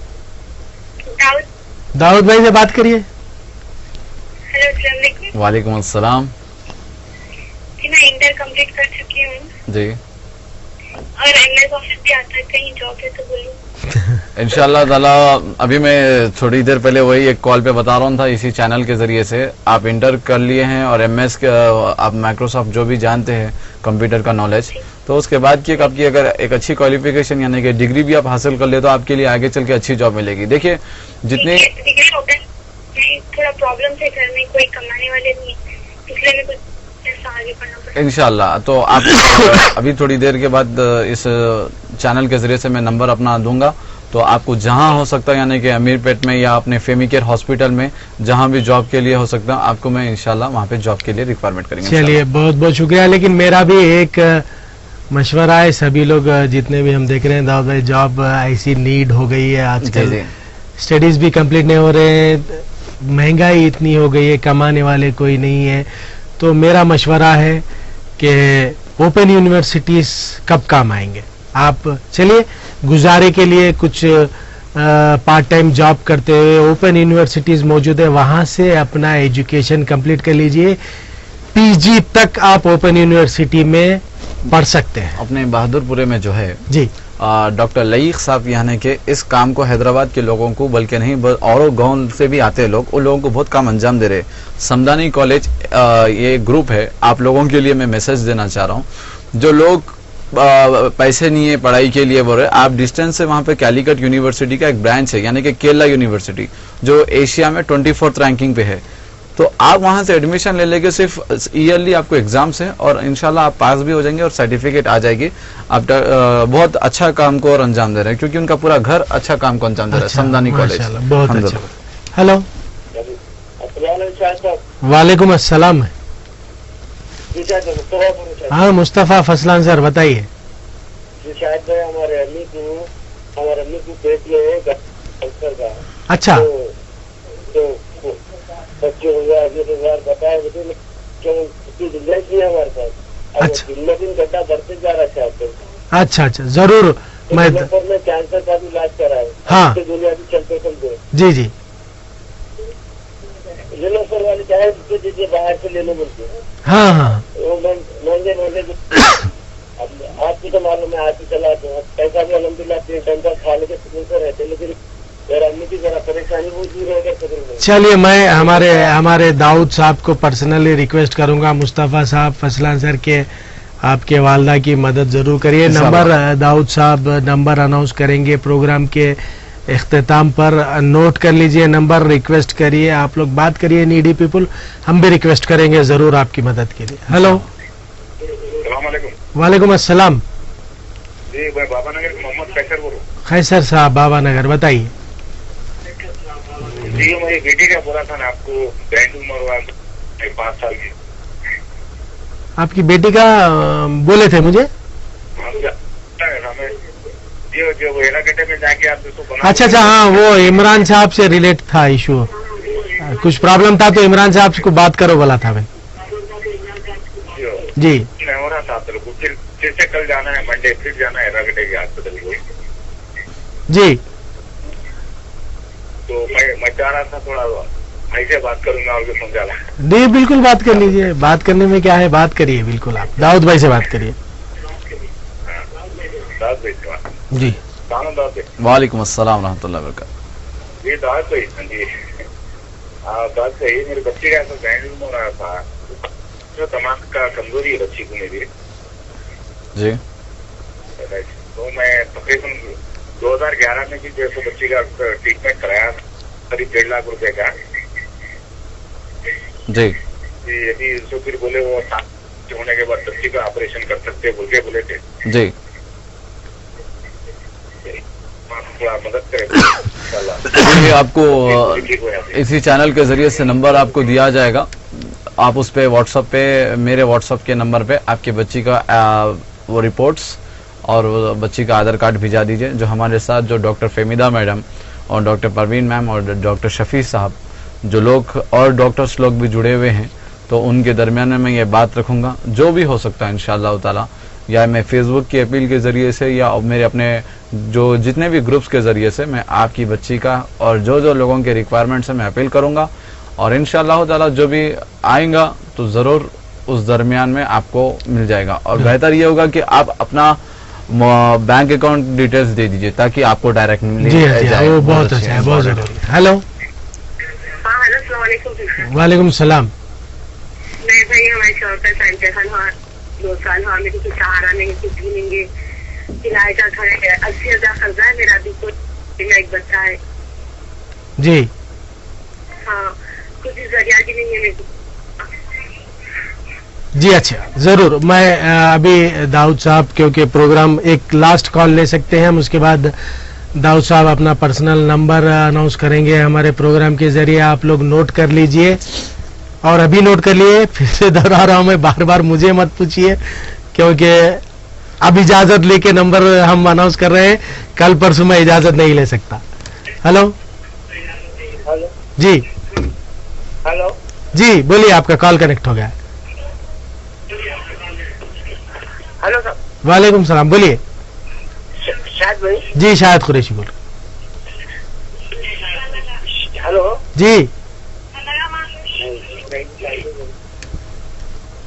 दाऊद भाई से बात करिए। हेलो, वालेकुम अस्सलाम मैं इंटर कंप्लीट कर चुकी हूँ जी। और एमएस ऑफिस भी आता है, कहीं जॉब है तो बोलो। इंशाल्लाह ताला अभी मैं थोड़ी देर पहले वही एक कॉल पे बता रहा था, इसी चैनल के जरिए से आप इंटर कर लिए हैं और एमएस के आप माइक्रोसॉफ्ट जो भी जानते हैं कंप्यूटर का नॉलेज, तो उसके बाद की आपकी अगर एक अच्छी क्वालिफिकेशन यानी कि डिग्री भी आप हासिल कर ले तो आपके लिए आगे चल के अच्छी जॉब मिलेगी। देखिए जितने डिग्री हो गई, थोड़ा प्रॉब्लम थे घर में, कोई कमाने वाले नहीं, इसलिए मेरे को आगे पढ़ना पड़ा। इंशाल्लाह तो आप अभी थोड़ी देर के बाद इस चैनल के जरिए से मैं नंबर अपना दूंगा, तो आपको जहां हो सकता है यानी कि अमीरपेट में या अपने फेमी केयर हॉस्पिटल में जहां भी जॉब के लिए हो सकता है, आपको मैं इंशाल्लाह वहां पे जॉब के लिए रिक्वायरमेंट करेंगे। चलिए बहुत बहुत शुक्रिया। लेकिन मेरा भी एक मशवरा है, सभी लोग जितने भी हम देख रहे हैं दाऊद भाई, जॉब ऐसी नीड हो गई है आजकल, स्टडीज भी कंप्लीट नहीं हो रहे हैं, महंगाई इतनी हो गई है, कमाने वाले कोई नहीं है, तो मेरा मशवरा है कि ओपन यूनिवर्सिटीज कब काम आएंगे। आप चलिए गुजारे के लिए कुछ पार्ट टाइम जॉब करते हुए ओपन यूनिवर्सिटीज मौजूद है, वहां से अपना एजुकेशन कंप्लीट कर लीजिए, पीजी तक आप ओपन यूनिवर्सिटी में पढ़ सकते हैं। अपने बहादुरपुरे में जो है जी डॉक्टर लईक साहब यानी कि इस काम को हैदराबाद के लोगों को बल्कि नहीं और गांव से भी आते हैं लोग, उन लोगों को बहुत काम अंजाम दे रहे। समदानी कॉलेज ये ग्रुप है, आप लोगों के लिए मैं मैसेज देना चाह रहा हूँ, जो लोग पैसे नहीं है पढ़ाई के लिए बोल रहे, आप डिस्टेंस से वहां पे कैलिकट यूनिवर्सिटी का एक ब्रांच है यानी कि केरला यूनिवर्सिटी जो एशिया में 24th रैंकिंग पे है, तो आप वहां से एडमिशन ले लेके सिर्फ ईयरली आपको एग्जाम्स है और इंशाल्लाह आप पास भी हो जाएंगे और सर्टिफिकेट आ जाएगी। आप बहुत अच्छा काम को और अंजाम दे रहे हैं, क्योंकि उनका पूरा घर अच्छा काम को अंजाम दे रहा है। समदानी कॉलेज बहुत अच्छा। हेलो वालेकुम अस्सलाम। हाँ मुस्तफा फसलान सर बताइए। शायद भाई हमारे अम्मी को पेट में कैंसर का। अच्छा तो बच्चे बताए क्यों गुंजाइश नहीं है हमारे पास। अच्छा दिन में दिन गड्ढा बढ़ते जा रहा है। अच्छा जरूर मैं कैंसर का भी इलाज करा है। हाँ दुनिया भी चलते जी जी ले लो सर वाले चाहे दीजिए बाहर से ले लो बोलते। हाँ वो महंगे अब आपको तो मालूम है, आप ही चलाते हैं, पैसा भी अलहमदुलिल्लाह 3 टाइम का खा लेके सुकून से रहते हैं, लेकिन मेरा अम्मी की जरा परेशानी वो दूर होगा सदर में। चलिए, मैं हमारे दाऊद साहब को पर्सनली रिक्वेस्ट करूंगा, मुस्तफ़ा साहब फसलान सर के आपके वालदा की मदद जरूर करिए। नंबर दाऊद साहब नंबर अनाउंस करेंगे प्रोग्राम के इख्तिताम पर, नोट कर लीजिए नंबर, रिक्वेस्ट करिए, आप लोग बात करिए नीडी पीपल, हम भी रिक्वेस्ट करेंगे जरूर आपकी मदद के लिए। हेलो, वालेकुम अस्सलाम। जी मैं बाबा नगर मोहम्मद कैसर बोल रहा हूँ। खैसर साहब बाबा नगर, बताइए। जी मेरी बेटी का बोला था ना आपको, ब्रेन ट्यूमर हुआ 5 साल की। आपकी बेटी का बोले थे मुझे। हमें जो एलागड्डे में जाके आप जिसको बना, अच्छा, हाँ, वो इमरान साहब से रिलेट था इशू, कुछ प्रॉब्लम था तो इमरान साहब को बात करो बोला था भाई। जी मैं हो रहा था, फिर से कल जाना है, मंडे फिर जाना है एलागड्डे के हॉस्पिटल को। जी, तो मैं चाह रहा था थोड़ा ऐसे बात करूंगा और समझा रहा। जी बिल्कुल बात कर लीजिए, बात करने में क्या है, बात करिए बिल्कुल, आप दाऊद भाई से बात करिए। जी वालेकुम अस्सलाम रहमतुल्लाहि व बरकातहू। ये दाद भाई, हाँ जी, बात सही। मेरे बच्चे का ऐसा ब्रेन हो रहा था, जो दिमाग का कमजोरी है बच्ची को मेरी जी। तो मैं तकरीबन 2011 में भी जैसे बच्ची का ट्रीटमेंट कराया, करीब 1.5 लाख रुपए का जी। यदि उसको फिर बोले वो होने के बाद बच्ची का ऑपरेशन कर सकते बोले थे जी। थोड़ा मदद करें देखिए, आपको इसी चैनल के जरिए से नंबर आपको दिया जाएगा, आप उस पे व्हाट्सएप पे, मेरे व्हाट्सएप के नंबर पे आपकी बच्ची का वो रिपोर्ट्स और वो बच्ची का आधार कार्ड भिजा दीजिए। जो हमारे साथ जो डॉक्टर फेमिदा मैडम और डॉक्टर परवीन मैम और डॉक्टर शफी साहब, जो लोग और डॉक्टर्स लोग भी जुड़े हुए हैं, तो उनके दरमियान में मैं ये बात रखूँगा। जो भी हो सकता है इंशाअल्लाह ताला, या मैं फेसबुक की अपील के ज़रिए से या मेरे अपने जो जितने भी ग्रुप्स के ज़रिए से मैं आपकी बच्ची का और जो लोगों के रिक्वायरमेंट्स है मैं अपील करूँगा, और इंशाअल्लाह ताला जो भी आएगा तो ज़रूर उस दरमियान में आपको मिल जाएगा। और बेहतर ये होगा कि आप अपना बैंक अकाउंट डिटेल्स दे दीजिए ताकि आपको डायरेक्ट मिल जाए। वो बहुत अच्छा है, बहुत जरूरी है। हेलो, हाँ हेलो, अस्सलाम वालेकुम। वालेकुम सलाम। नहीं भाई, हमारे शौहर का इंतकाल हुआ 2 साल हुआ, मेरे को सहारा नहीं, कुछ भी नहीं है, किराए का घर है, 80,000 कर्जा है मेरा, अभी को एक बच्चा है। जी हाँ, कुछ जरिया भी नहीं है मेरे को। जी अच्छा, जरूर। मैं अभी दाऊद साहब, क्योंकि प्रोग्राम एक लास्ट कॉल ले सकते हैं हम, उसके बाद दाऊद साहब अपना पर्सनल नंबर अनाउंस करेंगे हमारे प्रोग्राम के जरिए, आप लोग नोट कर लीजिए। और अभी नोट कर लिए, फिर से दोहरा रहा हूं मैं, बार बार मुझे मत पूछिए, क्योंकि अब इजाजत लेके नंबर हम अनाउंस कर रहे हैं, कल परसों मैं इजाजत नहीं ले सकता। हेलो हेलो जी, हेलो जी बोलिए, आपका कॉल कनेक्ट हो गया। Hello sir. वालेकुम सलाम, बोलिए। शायद भाई। जी शायद कुरैशी बोल। हेलो जी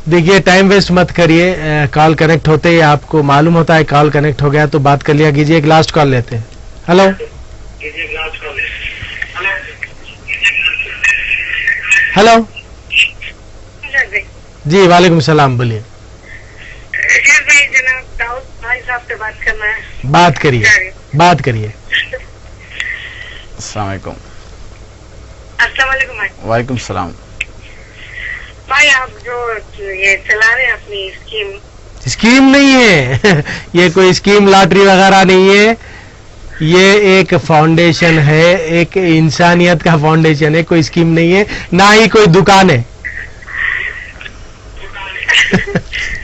देखिए, टाइम वेस्ट मत करिए, कॉल कनेक्ट होते ही आपको मालूम होता है कॉल कनेक्ट हो गया तो बात कर लिया कीजिए। एक लास्ट कॉल लेते हैं। हेलो हेलो जी, वालेकुम सलाम, बोलिए। भाई जनाब दाऊद भाई साहब से बात करना है। बात करिए, बात करिए। अस्सलाम वालेकुम। अस्सलाम वालेकुम भाई। वालेकुम सलाम। भाई आप जो ये चला रहे हैं अपनी स्कीम नहीं है ये कोई स्कीम लॉटरी वगैरह नहीं है, ये एक फाउंडेशन है, एक इंसानियत का फाउंडेशन है, कोई स्कीम नहीं है, ना ही कोई दुकान है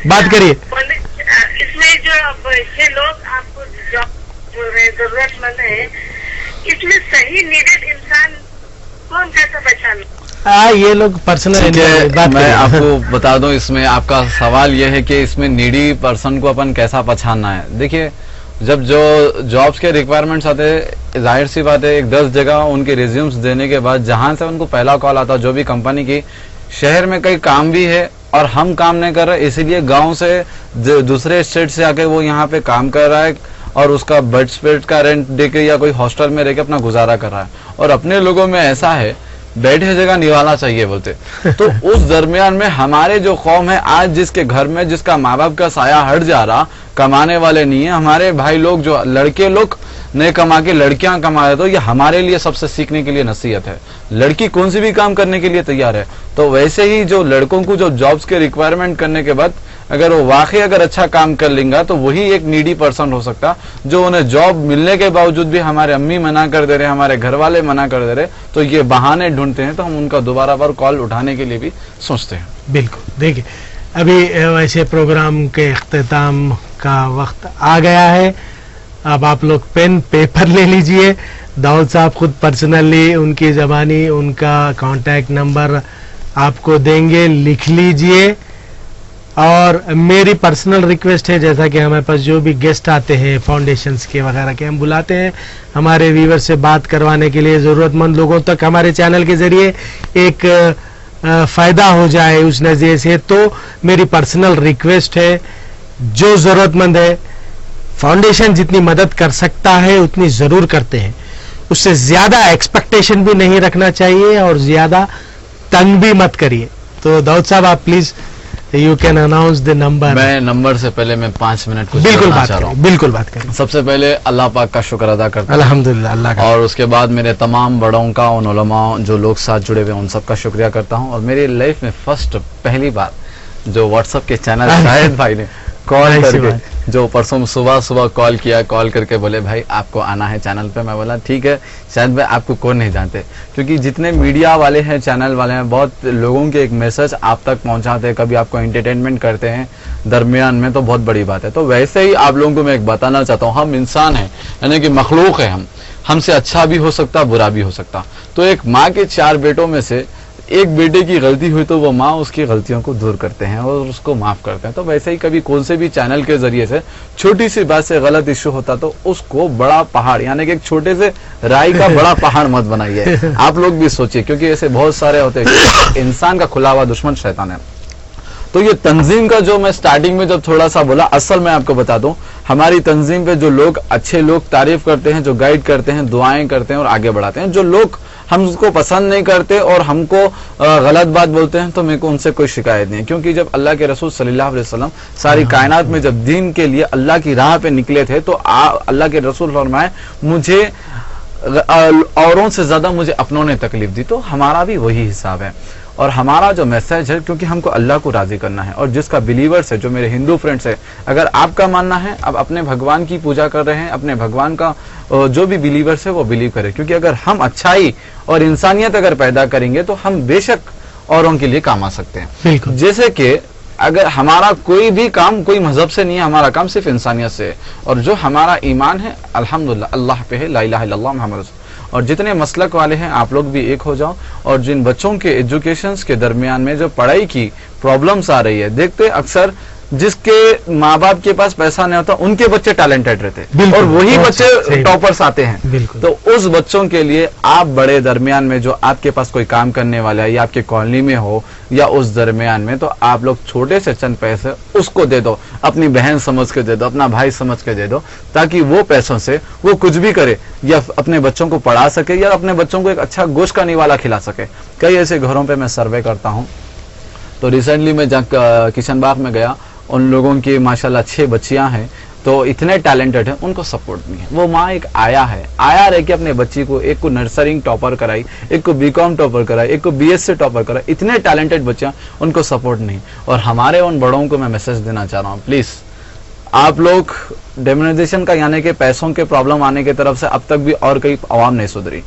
बात करिए। इसमें जो ये लोग आपको जरूरतमंद है, इसमें सही नीडेड इंसान कौन कैसे पहचान? ये लोग पर्सनल बात मैं आपको बता दूं, इसमें आपका सवाल यह है कि इसमें नीडी पर्सन को अपन कैसा पहचानना है। देखिए, जब जो जॉब्स के रिक्वायरमेंट्स आते हैं, जाहिर सी बात है, एक 10 जगह उनके रिज्यूम्स देने के बाद जहां से उनको पहला कॉल आता, जो भी कंपनी की शहर में कई काम भी है और हम काम नहीं कर रहे, इसीलिए गांव से दूसरे स्टेट से आके वो यहाँ पे काम कर रहा है और उसका बेड का रेंट देके या कोई हॉस्टल में रह के अपना गुजारा कर रहा है। और अपने लोगों में ऐसा है, बैठे जगह निवाला चाहिए बोलते। तो उस दरमियान में हमारे जो कौम है आज, जिसके घर में जिसका माँ बाप का साया हट जा रहा, कमाने वाले नहीं है, हमारे भाई लोग जो लड़के लोग नहीं कमा के लड़कियां कमा रहे, तो ये हमारे लिए सबसे सीखने के लिए नसीहत है। लड़की कौन सी भी काम करने के लिए तैयार है, तो वैसे ही जो लड़कों को जो जॉब्स के रिक्वायरमेंट करने के बाद अगर वो वाकई अगर अच्छा काम कर लेंगे तो वही एक नीडी पर्सन हो सकता, जो उन्हें जॉब मिलने के बावजूद भी हमारे अम्मी मना कर दे रहे, हमारे घर वाले मना कर दे रहे, तो ये बहाने ढूंढते हैं, तो हम उनका दोबारा बार कॉल उठाने के लिए भी सोचते हैं। बिल्कुल। देखिए अभी वैसे प्रोग्राम के इख्तिताम का वक्त आ गया है, अब आप लोग पेन पेपर ले लीजिए। दाऊद साहब खुद पर्सनली उनकी ज़बानी उनका कांटेक्ट नंबर आपको देंगे, लिख लीजिए। और मेरी पर्सनल रिक्वेस्ट है, जैसा कि हमारे पास जो भी गेस्ट आते हैं फाउंडेशंस के वगैरह के, हम बुलाते हैं हमारे व्यूवर से बात करवाने के लिए, ज़रूरतमंद लोगों तक हमारे चैनल के ज़रिए एक फ़ायदा हो जाए उस नज़रिए से। तो मेरी पर्सनल रिक्वेस्ट है, जो ज़रूरतमंद है फाउंडेशन जितनी मदद कर सकता है उतनी ज़रूर करते हैं, उससे ज़्यादा एक्सपेक्टेशन भी नहीं रखना चाहिए और ज़्यादा तंग भी मत करिए। तो दाऊद साहब आप please you can announce the number. मैं नंबर से पहले मैं 5 मिनट कुछ बिल्कुल बोलना बात चाह रहा हूँ। बिल्कुल बात करें। सबसे पहले अल्लाह पाक का शुक्र अदा करता हूँ, अल्हम्दुलिल्लाह अल्लाह का। और उसके बाद मेरे तमाम बड़ों का, उन उलमा जो लोग साथ जुड़े हुए उन सबका शुक्रिया करता हूँ। और मेरी लाइफ में पहली बार जो व्हाट्सएप के चैनल शाहिद भाई ने कॉल करके, जो परसों सुबह कॉल किया, कॉल करके बोले भाई आपको आना है चैनल पे। मैं बोला ठीक है। शायद भाई आपको कौन नहीं जानते, क्योंकि जितने मीडिया वाले हैं, चैनल वाले हैं, बहुत लोगों के एक मैसेज आप तक पहुंचाते हैं, कभी आपको एंटरटेनमेंट करते हैं दरमियान में, तो बहुत बड़ी बात है। तो वैसे ही आप लोगों को मैं एक बताना चाहता हूँ, हम इंसान हैं, यानी कि मखलूक है, हमसे अच्छा भी हो सकता, बुरा भी हो सकता। तो एक माँ के 4 बेटों में से एक बेटे की गलती हुई तो वो माँ उसकी गलतियों को दूर करते हैं और उसको माफ करते हैं। तो वैसे ही कभी कौन से भी चैनल के जरिए से छोटी सी बात से गलत इश्यू होता तो उसको बड़ा पहाड़, यानी कि एक छोटे से राई का बड़ा पहाड़ मत बनाइए। आप लोग भी सोचिए, क्योंकि ऐसे बहुत सारे होते हैं। इंसान का खुला हुआ दुश्मन शैतान है। तो ये तंजीम का जो मैं स्टार्टिंग में जब थोड़ा सा बोला, असल मैं आपको बता दूं, हमारी तंजीम पे जो लोग, अच्छे लोग तारीफ करते हैं, जो गाइड करते हैं, दुआएं करते हैं और आगे बढ़ाते हैं, जो लोग हम उसको पसंद नहीं करते और हमको गलत बात बोलते हैं, तो मेरे को उनसे कोई शिकायत नहीं है। क्योंकि जब अल्लाह के रसूल सल्लल्लाहु अलैहि वसल्लम सारी कायनात में जब दीन के लिए अल्लाह की राह पे निकले थे, तो अल्लाह के रसूल फरमाए मुझे औरों से ज्यादा मुझे अपनों ने तकलीफ दी। तो हमारा भी वही हिसाब है और हमारा जो मैसेज है, क्योंकि हमको अल्लाह को राजी करना है। और जिसका बिलीवर्स है, जो मेरे हिंदू फ्रेंड्स है, अगर आपका मानना है अब अपने भगवान की पूजा कर रहे हैं, अपने भगवान का जो भी बिलीवर्स है वो बिलीव करे। क्योंकि अगर हम अच्छाई और इंसानियत अगर पैदा करेंगे तो हम बेशक औरों के लिए काम आ सकते हैं। जैसे कि अगर हमारा कोई भी काम कोई मजहब से नहीं है, हमारा काम सिर्फ इंसानियत से है। और जो हमारा ईमान है अल्हम्दुलिल्लाह अल्लाह पे है, ला इलाहा इल्लल्लाह मुहम्मद रसूल। और जितने मसलक वाले हैं आप लोग भी एक हो जाओ। और जिन बच्चों के एजुकेशन के दरमियान में जो पढ़ाई की प्रॉब्लम्स आ रही है, देखते अक्सर जिसके माँ बाप के पास पैसा नहीं होता उनके बच्चे टैलेंटेड रहते हैं और वही बच्चे टॉपर्स आते हैं। तो उस बच्चों के लिए आप बड़े दरमियान में जो आपके पास कोई काम करने वाला है या आपके कॉलोनी में हो या उस दरमियान में, तो आप लोग छोटे से चंद पैसे उसको दे दो, अपनी बहन समझ के दे दो, अपना भाई समझ के दे दो, ताकि वो पैसों से वो कुछ भी करे या अपने बच्चों को पढ़ा सके या अपने बच्चों को एक अच्छा गोश्त का निवाला खिला सके। कई ऐसे घरों पे मैं सर्वे करता हूँ। तो रिसेंटली मैं जहाँ किशन बाग में गया, उन लोगों की माशाल्लाह 6 बच्चियां हैं, तो इतने टैलेंटेड हैं, उनको सपोर्ट नहीं है। वो माँ एक आया है, आया रह के अपने बच्ची को, एक को नर्सरी टॉपर कराई, एक को बीकॉम टॉपर कराई, एक को बीएससी टॉपर कराई, इतने टैलेंटेड बच्चियां, उनको सपोर्ट नहीं। और हमारे उन बड़ों को मैं मैसेज देना चाह रहा हूँ, प्लीज आप लोग डेमोनाइजेशन का यानी कि पैसों के प्रॉब्लम आने की तरफ से अब तक भी और कई आवाम नहीं सुधरी।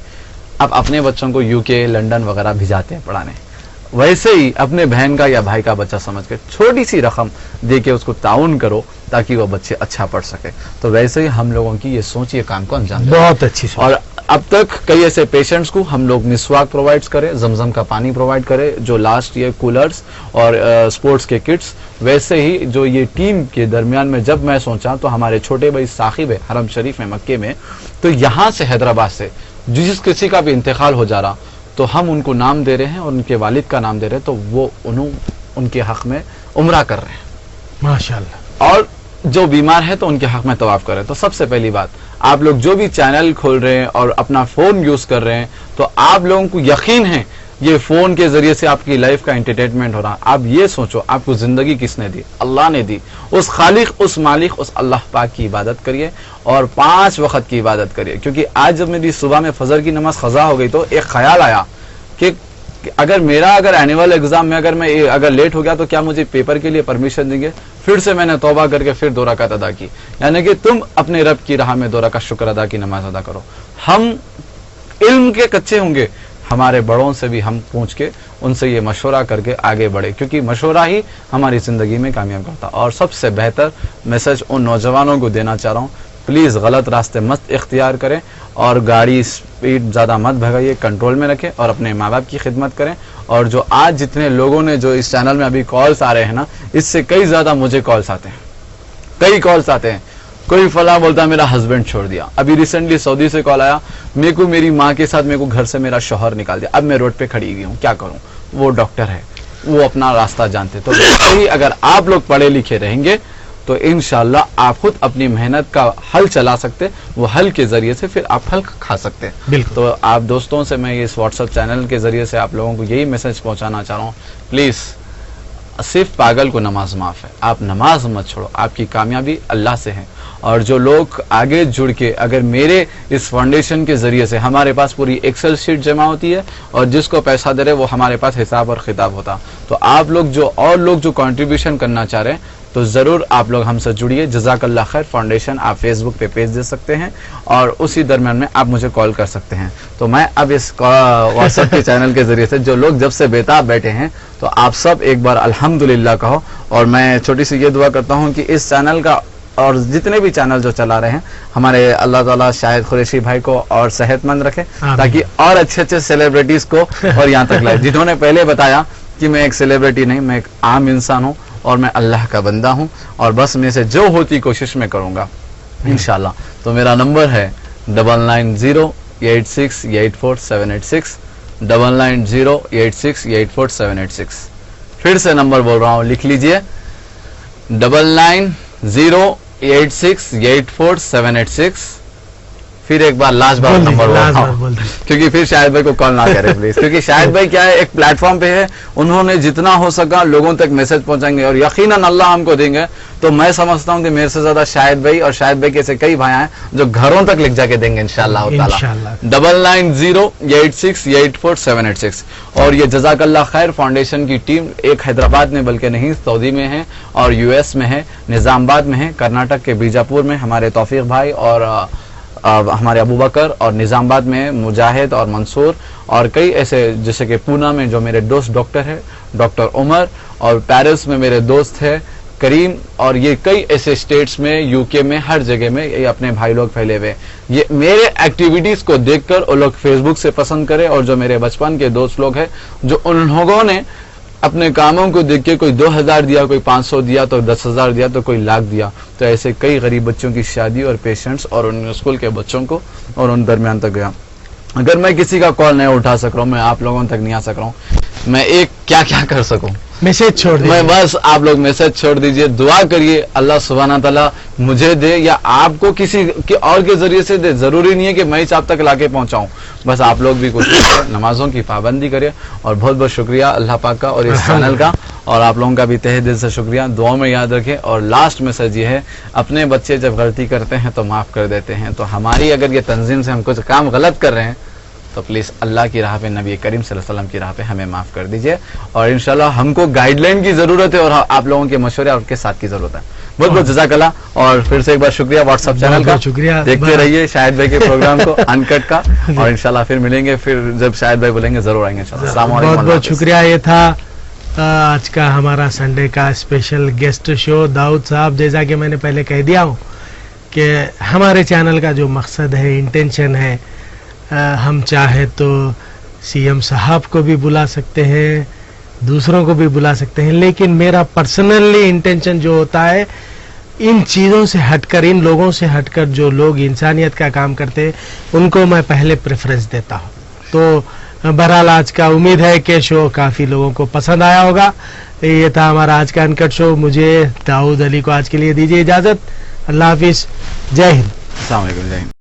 आप अपने बच्चों को यूके लंदन वगैरह भिजाते हैं पढ़ाने, वैसे ही अपने बहन का या भाई का बच्चा समझ के छोटी सी रकम दे के उसको ताउन करो ताकि वो बच्चे अच्छा पढ़ सके। तो वैसे ही हम लोगों की ये सोच, ये काम को अंजाम दें। बहुत अच्छी सोच। और अब तक कई ऐसे पेशेंट्स को हम लोग मिसवाक प्रोवाइड करें, जमजम का पानी प्रोवाइड करें, जो लास्ट ईयर कूलर्स और स्पोर्ट्स के किट्स। वैसे ही जो ये टीम के दरमियान में जब मैं सोचा, तो हमारे छोटे भाई साकिब है हरम शरीफ में मक्के में, तो यहाँ से हैदराबाद से जिस किसी का भी इंतकाल हो जा रहा, तो हम उनको नाम दे रहे हैं और उनके वालिद का नाम दे रहे हैं। तो वो उनके हक में उम्रा कर रहे हैं माशाल्लाह। और जो बीमार है तो उनके हक में तवाफ कर रहे हैं। तो सबसे पहली बात, आप लोग जो भी चैनल खोल रहे हैं और अपना फोन यूज कर रहे हैं, तो आप लोगों को यकीन है ये फोन के जरिए से आपकी लाइफ का एंटरटेनमेंट हो रहा। आप ये सोचो, आपको जिंदगी किसने दी? अल्लाह ने दी। उस खालिक, उस मालिक, उस अल्लाह पाक की इबादत करिए और 5 वक्त की इबादत करिए। क्योंकि आज जब मेरी सुबह में फजर की नमाज क़ज़ा हो गई तो एक ख्याल आया कि अगर एनुअल एग्जाम में अगर लेट हो गया तो क्या मुझे पेपर के लिए परमिशन देंगे? फिर से मैंने तौबा करके फिर 2 रकात अदा की। यानी कि तुम अपने रब की राह में 2 रकात शुक्र अदा की नमाज अदा करो। हम इल्म के कच्चे होंगे, हमारे बड़ों से भी हम पूछ के उनसे ये मशवरा करके आगे बढ़े, क्योंकि मशवरा ही हमारी जिंदगी में कामयाब करता। और सबसे बेहतर मैसेज उन नौजवानों को देना चाह रहा हूँ, प्लीज गलत रास्ते मत इख्तियार करें और गाड़ी स्पीड ज्यादा मत भगाइए, कंट्रोल में रखें और अपने माँ बाप की खिदमत करें। और जो आज जितने लोगों ने जो इस चैनल में अभी कॉल्स आ रहे हैं ना, इससे कई ज्यादा मुझे कॉल्स आते हैं, कई कॉल्स आते हैं। कोई फला बोलता है मेरा हस्बैंड छोड़ दिया। अभी रिसेंटली सऊदी से कॉल आया, मेरे को मेरी माँ के साथ मेरे को घर से मेरा शौहर निकाल दिया, अब मैं रोड पे खड़ी हुई हूँ, क्या करूँ? वो डॉक्टर है, वो अपना रास्ता जानते। तो वैसे ही अगर आप लोग पढ़े लिखे रहेंगे तो इंशाल्लाह आप खुद अपनी मेहनत का हल चला सकते, वो हल के जरिए से फिर आप फल खा सकते हैं। बिल्कुल। तो आप दोस्तों से मैं इस व्हाट्सएप चैनल के जरिए से आप लोगों को यही मैसेज पहुंचाना चाह रहा हूँ, प्लीज सिर्फ पागल को नमाज माफ है, आप नमाज मत छोड़ो, आपकी कामयाबी अल्लाह से है। और जो लोग आगे जुड़ के अगर मेरे इस फाउंडेशन के जरिए से, हमारे पास पूरी एक्सेल शीट जमा होती है और जिसको पैसा दे रहे वो हमारे पास हिसाब और खिताब होता। तो आप लोग जो कंट्रीब्यूशन करना चाह रहे हैं तो जरूर आप लोग हमसे जुड़िए। जज़ाकल्लाह खैर फाउंडेशन आप फेसबुक पे पेज दे सकते हैं और उसी दरमियान में आप मुझे कॉल कर सकते हैं। तो मैं अब इस व्हाट्सएप के चैनल के जरिए से जो लोग जब से बेताब बैठे हैं तो आप सब एक बार अल्हम्दुलिल्लाह कहो। और मैं छोटी सी ये दुआ करता हूँ कि इस चैनल का और जितने भी चैनल जो चला रहे हैं, हमारे अल्लाह ताला शाहिद कुरैशी भाई को और सेहतमंद रखे ताकि और अच्छे सेलिब्रिटीज को और यहाँ तक लाए। जिन्होंने पहले बताया कि मैं एक सेलिब्रिटी नहीं, मैं एक आम इंसान हूँ और मैं अल्लाह का बंदा हूँ और बस मैं से जो होती कोशिश मैं करूँगा इंशाल्लाह। तो मेरा नंबर है 9908684786 9908684786। फिर से नंबर बोल रहा हूँ, लिख लीजिए 9908684786। फिर एक बार लास्ट बार नंबर बोल, क्योंकि फिर शाहिद भाई को कॉल ना करें प्लीज, क्योंकि शाहिद भाई क्या है, एक प्लेटफॉर्म पे है, उन्होंने जितना हो सका लोगों तक मैसेज पहुंचाएंगे और यकीनन अल्लाह हमको देंगे। तो मैं समझता हूं कि मेरे से ज्यादा शाहिद भाई और शाहिद भाई के ऐसे कई भाई हैं जो घरों तक लिख जाके देंगे इंशाल्लाह ताला। 9908684786। और ये जज़ाकल्लाह खैर फाउंडेशन की टीम एक हैदराबाद में बल्कि नहीं, सऊदी में है और यूएस में है, निजामाबाद में है, कर्नाटक के बीजापुर में हमारे तौफीक भाई और हमारे अबू बकर, और निजामाबाद में मुजाहिद और मंसूर, और कई ऐसे जैसे कि पूना में जो मेरे दोस्त डॉक्टर है डॉक्टर उमर, और पेरिस में मेरे दोस्त है करीम, और ये कई ऐसे स्टेट्स में, यूके में, हर जगह में ये अपने भाई लोग फैले हुए। ये मेरे एक्टिविटीज को देखकर वो लोग फेसबुक से पसंद करे, और जो मेरे बचपन के दोस्त लोग हैं जो उन लोगों ने अपने कामों को देख के कोई 2000 दिया, कोई 500 दिया, तो 10,000 दिया, तो कोई लाख दिया। तो ऐसे कई गरीब बच्चों की शादी और पेशेंट्स और उन स्कूल के बच्चों को और उन दरमियान तक गया। अगर मैं किसी का कॉल नहीं उठा सक रहा हूँ, मैं आप लोगों तक नहीं आ सक रहा हूँ, मैं एक क्या क्या कर सकूं? मैसेज छोड़ दीजिए। मैं बस आप लोग मैसेज छोड़ दीजिए, दुआ करिए अल्लाह सुब्हाना ताला मुझे दे या आपको किसी के और के जरिए से दे। जरूरी नहीं है कि मैं आप तक लाके पहुंचाऊं, बस आप लोग भी कोशिश करें, नमाजों की पाबंदी करें। और बहुत बहुत शुक्रिया अल्लाह पाक का और इस चैनल का, और आप लोगों का भी तहे दिल से शुक्रिया। दुआ में याद रखें। और लास्ट मैसेज ये है, अपने बच्चे जब गलती करते हैं तो माफ कर देते हैं। तो हमारी अगर ये तंजीम से हम कुछ काम गलत कर रहे हैं तो प्लीज अल्लाह की राह पे, नबी करीम सल्लल्लाहु अलैहि वसल्लम की राह पे हमें माफ कर दीजिए। और इंशाल्लाह हमको गाइडलाइन की जरूरत है और आप लोगों के मशवरे और के साथ की जरूरत है। बहुत बहुत जज़ाकल्लाह। और फिर से एक बार शुक्रिया व्हाट्सएप चैनल का, शुक्रिया। देखते रहिए शाहिद भाई के प्रोग्राम को अनकट का, और इंशाल्लाह फिर मिलेंगे, फिर जब शाहिद भाई बोलेंगे जरूर आएंगे इंशाल्लाह। अस्सलाम वालेकुम। बहुत बहुत शुक्रिया। ये था आज का हमारा संडे का स्पेशल गेस्ट शो। दाऊद साहब, जैसा कि मैंने पहले कह दिया हूँ कि हमारे चैनल का जो मकसद है, इंटेंशन है, हम चाहे तो सीएम साहब को भी बुला सकते हैं, दूसरों को भी बुला सकते हैं, लेकिन मेरा पर्सनली इंटेंशन जो होता है, इन चीज़ों से हटकर, इन लोगों से हटकर जो लोग इंसानियत का काम करते हैं उनको मैं पहले प्रेफरेंस देता हूँ। तो बहरहाल आज का उम्मीद है कि शो काफ़ी लोगों को पसंद आया होगा। ये था हमारा आज का अनकट शो। मुझे दाऊद अली को आज के लिए दीजिए इजाजत। अल्लाह हाफिज, जय हिंद। अस्सलाम वालेकुम, जय हिंद।